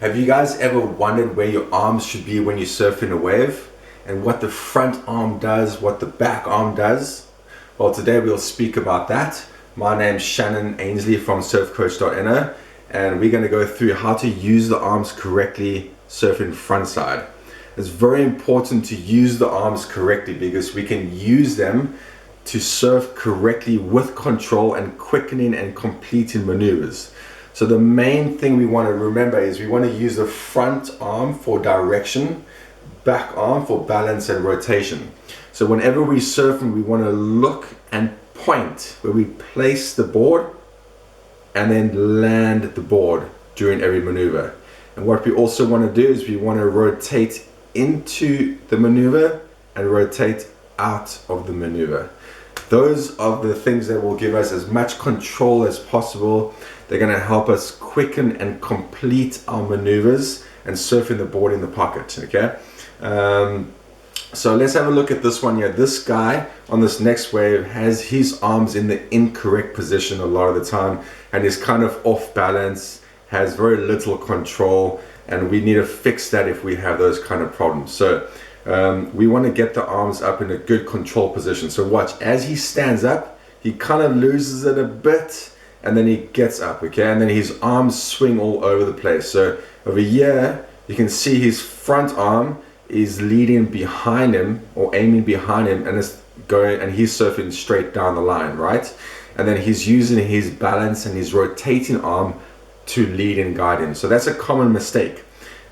Have you guys ever wondered where your arms should be when you're surfing a wave? And what the front arm does, what the back arm does? Well, today we'll speak about that. My name's Shannon Ainsley from surfcoach.no, and we're going to go through how to use the arms correctly surfing frontside. It's very important to use the arms correctly because we can use them to surf correctly with control and quickening and completing maneuvers. So the main thing we want to remember is we want to use the front arm for direction, back arm for balance and rotation. So whenever we're surfing, we want to look and point where we place the board and then land the board during every maneuver. And what we also want to do is we want to rotate into the maneuver and rotate out of the maneuver. Those are the things that will give us as much control as possible. They're going to help us quicken and complete our maneuvers and surfing the board in the pocket, okay? So let's have a look at this one here. This guy on this next wave has his arms in the incorrect position a lot of the time and is kind of off balance, has very little control, and we need to fix that if we have those kind of problems. So we want to get the arms up in a good control position. So watch, as he stands up, he kind of loses it a bit and then he gets up, okay? And then his arms swing all over the place. So over here, you can see his front arm is leading behind him or aiming behind him, and it's going, and he's surfing straight down the line, right? And then he's using his balance and his rotating arm to lead and guide him. So that's a common mistake.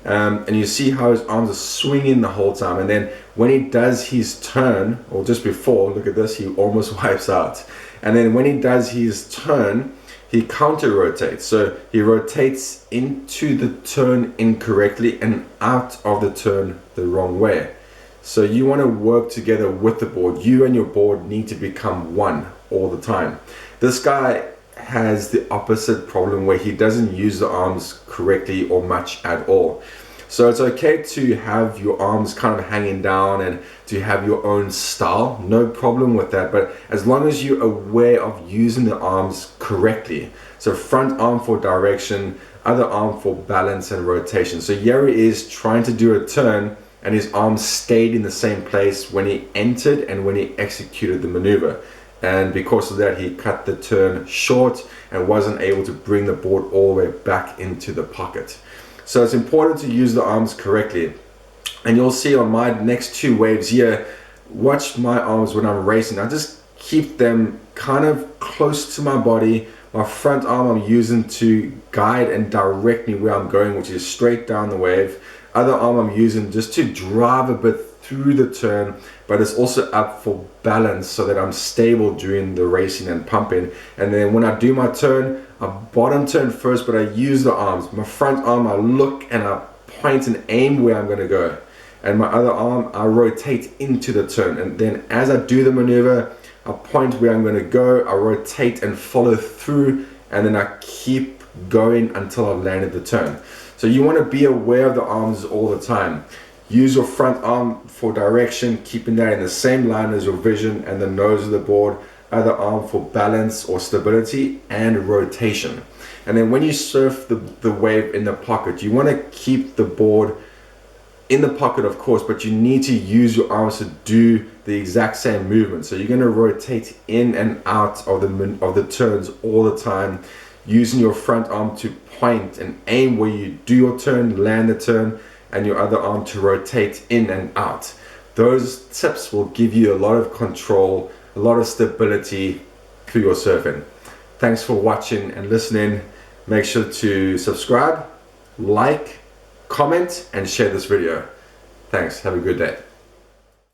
And you see how his arms are swinging the whole time, and then when he does his turn, or just before, look at this, he almost wipes out. And then when he does his turn, he counter rotates. So he rotates into the turn incorrectly and out of the turn the wrong way. So you want to work together with the board. You and your board need to become one all the time. This guy has the opposite problem where he doesn't use the arms correctly or much at all. So it's okay to have your arms kind of hanging down and to have your own style, no problem with that, but as long as you're aware of using the arms correctly. So front arm for direction, other arm for balance and rotation. So here he is trying to do a turn and his arms stayed in the same place when he entered and when he executed the maneuver. And because of that, he cut the turn short and wasn't able to bring the board all the way back into the pocket. So it's important to use the arms correctly. And you'll see on my next two waves here, watch my arms when I'm racing. I just keep them kind of close to my body. My front arm I'm using to guide and direct me where I'm going, which is straight down the wave. Other arm I'm using just to drive a bit through the turn, but it's also up for balance so that I'm stable during the racing and pumping. And then when I do my turn, I bottom turn first, but I use the arms. My front arm, I look and I point and aim where I'm going to go. And my other arm, I rotate into the turn. And then as I do the maneuver, I point where I'm going to go, I rotate and follow through, and then I keep going until I've landed the turn. So you want to be aware of the arms all the time. Use your front arm for direction, keeping that in the same line as your vision and the nose of the board. Other arm for balance or stability and rotation. And then when you surf the wave in the pocket, you want to keep the board in the pocket, of course, but you need to use your arms to do the exact same movement. So you're going to rotate in and out of the turns all the time, using your front arm to point and aim where you do your turn, land the turn, and your other arm to rotate in and out. Those tips will give you a lot of control, a lot of stability through your surfing. Thanks for watching and listening. Make sure to subscribe, like, comment, and share this video. Thanks. Have a good day.